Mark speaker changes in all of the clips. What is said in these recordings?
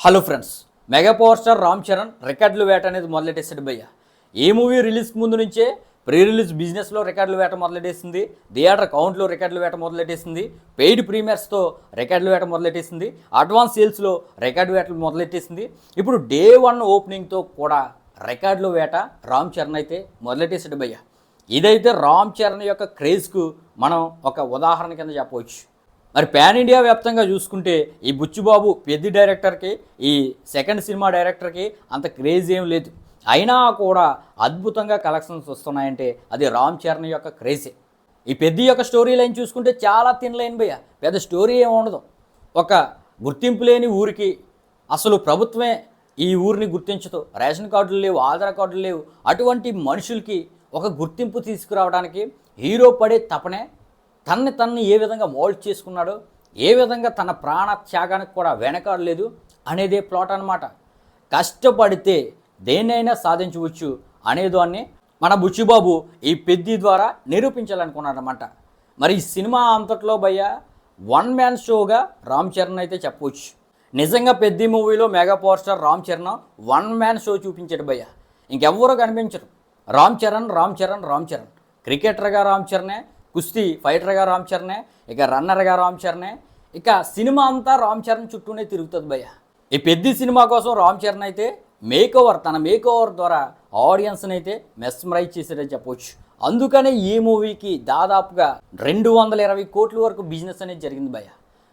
Speaker 1: Hello friends, mega power star Ram Charan రికార్డుల వేట అనేది మొదలెట్టేసాడు భయ్య. ఈ మూవీ రిలీజ్కి ముందు నుంచే ప్రీ రిలీజ్ బిజినెస్లో రికార్డుల వేట మొదలెట్టేసింది, థియేటర్ కౌంట్లో రికార్డుల వేట మొదలెట్టేసింది, పెయిడ్ ప్రీమియర్స్తో రికార్డుల వేట మొదలెట్టేసింది, అడ్వాన్స్ సేల్స్లో రికార్డు వేటలు మొదలెట్టేసింది. ఇప్పుడు డే 1 ఓపెనింగ్తో కూడా రికార్డుల వేట రామ్ చరణ్ అయితే మొదలెట్టేసాడు భయ్య. ఇదైతే రామ్ చరణ్ యొక్క క్రేజ్కు మనం ఒక ఉదాహరణ కింద చెప్పవచ్చు. మరి పాన్ ఇండియా వ్యాప్తంగా చూసుకుంటే ఈ బుచ్చిబాబు పెద్ద డైరెక్టర్కి, ఈ సెకండ్ సినిమా డైరెక్టర్కి అంత క్రేజ్ ఏం లేదు. అయినా కూడా అద్భుతంగా కలెక్షన్స్ వస్తున్నాయంటే అది రామ్ చరణ్ యొక్క క్రేజే. ఈ పెద్ద యొక్క స్టోరీ లైన్ చూసుకుంటే చాలా థిన్ లైన్ భయ్య, పెద్ద స్టోరీ ఏమి ఉండదు. ఒక గుర్తింపు లేని ఊరికి అసలు ప్రభుత్వమే ఈ ఊరిని గుర్తించదు, రేషన్ కార్డులు లేవు, ఆధార్ కార్డులు లేవు, అటువంటి మనుషులకి ఒక గుర్తింపు తీసుకురావడానికి హీరో పడే తపనే తన్ని ఏ విధంగా మోల్డ్ చేసుకున్నాడో, ఏ విధంగా తన ప్రాణ త్యాగానికి కూడా వెనకాడలేదు అనేదే ప్లాట్ అనమాట. కష్టపడితే దేన్నైనా సాధించవచ్చు అనేదాన్ని మన బుచ్చిబాబు ఈ పెద్ది ద్వారా నిరూపించాలనుకున్నాడనమాట. మరి ఈ సినిమా అంతట్లో భయ్య వన్ మ్యాన్ షోగా రామ్ చరణ్ అయితే చెప్పవచ్చు. నిజంగా పెద్ది మూవీలో mega power star Ram Charan one man show చూపించాడు భయ్య. ఇంకెవ్వరూ కనిపించరు. రామ్ చరణ్ క్రికెటర్గా రామ్ చరణే, కుస్తీ ఫైటర్గా రామ్ చరణే, ఇక రన్నర్గా రామ్ చరణే, ఇక సినిమా అంతా రామ్ చరణ్ చుట్టూనే తిరుగుతుంది భయ్య. ఈ పెద్ద సినిమా కోసం రామ్ చరణ్ అయితే తన మేకోవర్ ద్వారా ఆడియన్స్ని అయితే మెస్మరైజ్ చేసేదని చెప్పవచ్చు. అందుకనే ఈ మూవీకి దాదాపుగా 220 కోట్ల వరకు బిజినెస్ అనేది జరిగింది భయ్య.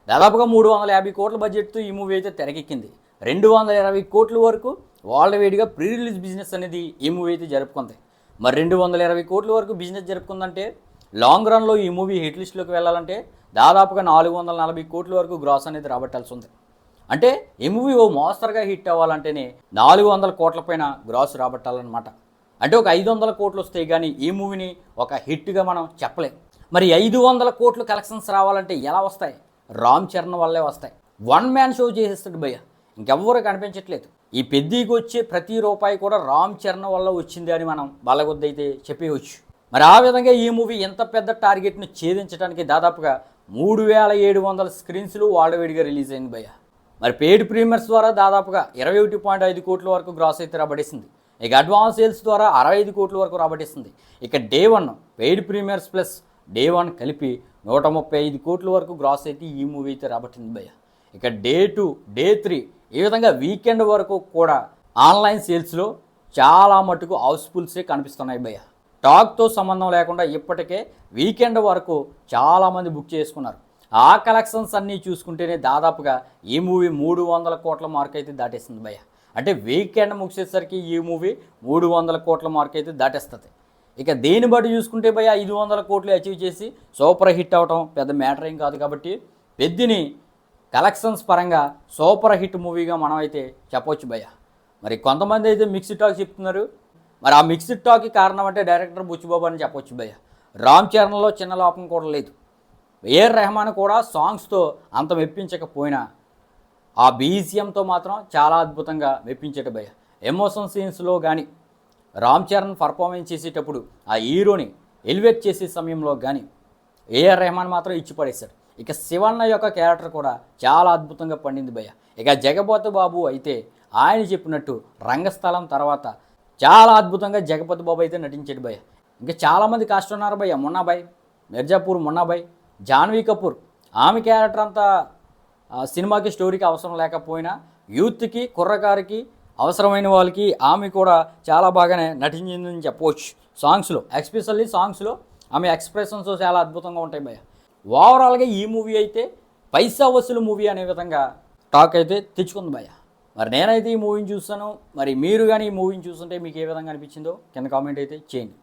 Speaker 1: దాదాపుగా 350 కోట్ల బడ్జెట్తో ఈ మూవీ అయితే తెరకెక్కింది. 220 కోట్ల వరకు వాళ్ళ వేడిగా ప్రీ రిలీజ్ బిజినెస్ అనేది ఈ మూవీ అయితే జరుపుకుంది. మరి 220 కోట్ల వరకు బిజినెస్ జరుపుకుందంటే లాంగ్ రన్లో ఈ మూవీ హిట్ లిస్ట్లోకి వెళ్ళాలంటే దాదాపుగా 440 కోట్ల వరకు గ్రాస్ అనేది రాబట్టాల్సి ఉంది. అంటే ఈ మూవీ ఓ మోస్తరుగా హిట్ అవ్వాలంటేనే 400 కోట్ల పైన గ్రాస్ రాబట్టాలన్నమాట. అంటే ఒక 500 కోట్లు వస్తాయి కానీ ఈ మూవీని ఒక హిట్గా మనం చెప్పలేం. మరి 500 కోట్లు కలెక్షన్స్ రావాలంటే ఎలా వస్తాయి? రామ్ చరణ్ వల్లే వస్తాయి. వన్ మ్యాన్ షో చేసేస్తాడు భయ్య, ఇంకెవ్వరూ కనిపించట్లేదు. ఈ పెద్దీకి వచ్చే ప్రతి రూపాయి కూడా రామ్ చరణ్ వల్ల వచ్చింది అని మనం బలగొద్దైతే చెప్పేయవచ్చు. మరి ఆ విధంగా ఈ మూవీ ఎంత పెద్ద టార్గెట్ను ఛేదించడానికి దాదాపుగా 3700 స్క్రీన్స్లు వాడవేడిగా రిలీజ్ అయింది భయ్య. మరి పెయిడ్ ప్రీమియర్స్ ద్వారా దాదాపుగా 21.5 కోట్ల వరకు గ్రాస్ అయితే రాబట్టేసింది. ఇక అడ్వాన్స్ సేల్స్ ద్వారా 65 కోట్ల వరకు రాబట్టేసింది. ఇక day 1 paid premieres plus day 1 కలిపి 135 కోట్ల వరకు గ్రాస్ అయితే ఈ మూవీ అయితే రాబట్టింది భయ్య. ఇక డే 2, డే 3 ఈ విధంగా వీకెండ్ వరకు కూడా ఆన్లైన్ సేల్స్లో చాలా మటుకు హౌస్ఫుల్సే కనిపిస్తున్నాయి భయ్య. టాక్తో సంబంధం లేకుండా ఇప్పటికే వీకెండ్ వరకు చాలామంది బుక్ చేసుకున్నారు. ఆ కలెక్షన్స్ అన్నీ చూసుకుంటేనే దాదాపుగా ఈ మూవీ 300 కోట్ల మార్క్ అయితే దాటేస్తుంది భయ్య. అంటే వీకెండ్ ముగిసేసరికి ఈ మూవీ 300 కోట్ల మార్క్ అయితే దాటేస్తుంది. ఇక దేని బట్టి చూసుకుంటే భయ్య 500 కోట్లు అచీవ్ చేసి సూపర్ హిట్ అవటం పెద్ద మ్యాటర్ ఏం కాదు. కాబట్టి పెద్దిని కలెక్షన్స్ పరంగా సూపర్ హిట్ మూవీగా మనం అయితే చెప్పవచ్చు భయ్య. మరి కొంతమంది అయితే మిక్స్డ్ టాక్ చెప్తున్నారు. మరి ఆ మిక్స్డ్ టాక్కి కారణం అంటే డైరెక్టర్ బుచ్చిబాబు అని చెప్పొచ్చు భయ్య. రామ్ చరణ్లో చిన్న లోపం కూడా లేదు. ఏఆర్ రెహమాన్ కూడా సాంగ్స్తో అంత మెప్పించకపోయినా ఆ బీజిఎంతో మాత్రం చాలా అద్భుతంగా మెప్పించేట భయ్య. ఎమోషన్ సీన్స్లో కానీ రామ్ చరణ్ పర్ఫార్మెన్స్ చేసేటప్పుడు ఆ హీరోని ఎలివేట్ చేసే సమయంలో కానీ ఏఆర్ రెహమాన్ మాత్రం ఇచ్చి పడేశాడు. ఇక శివన్న యొక్క క్యారెక్టర్ కూడా చాలా అద్భుతంగా పండింది భయ్య. ఇక జగపతి బాబు అయితే ఆయన చెప్పినట్టు రంగస్థలం తర్వాత చాలా అద్భుతంగా జగపతి బాబు అయితే నటించాడు భయ్య. ఇంకా చాలామంది కాస్ట్ ఉన్నారు భయ్య. మున్నాబాయ్, మిర్జాపూర్ మున్నాబాయ్, జాన్వీ కపూర్, ఆమె క్యారెక్టర్ అంతా సినిమాకి స్టోరీకి అవసరం లేకపోయినా యూత్కి కుర్రకారికి అవసరమైన వాళ్ళకి ఆమె కూడా చాలా బాగానే నటించిందని చెప్పవచ్చు. సాంగ్స్లో ఎస్పెషల్లీ సాంగ్స్లో ఆమె ఎక్స్ప్రెషన్స్ చాలా అద్భుతంగా ఉంటాయి భయ్య. ఓవరాల్గా ఈ మూవీ అయితే పైసా వసూలు మూవీ అనే విధంగా టాక్ అయితే తెచ్చుకుంది భయ్య. మరి నేనైతే ఈ మూవీని చూస్తాను. మరి మీరు కానీ ఈ మూవీని చూస్తుంటే మీకు ఏ విధంగా అనిపించిందో కింద కామెంట్ అయితే చేయండి.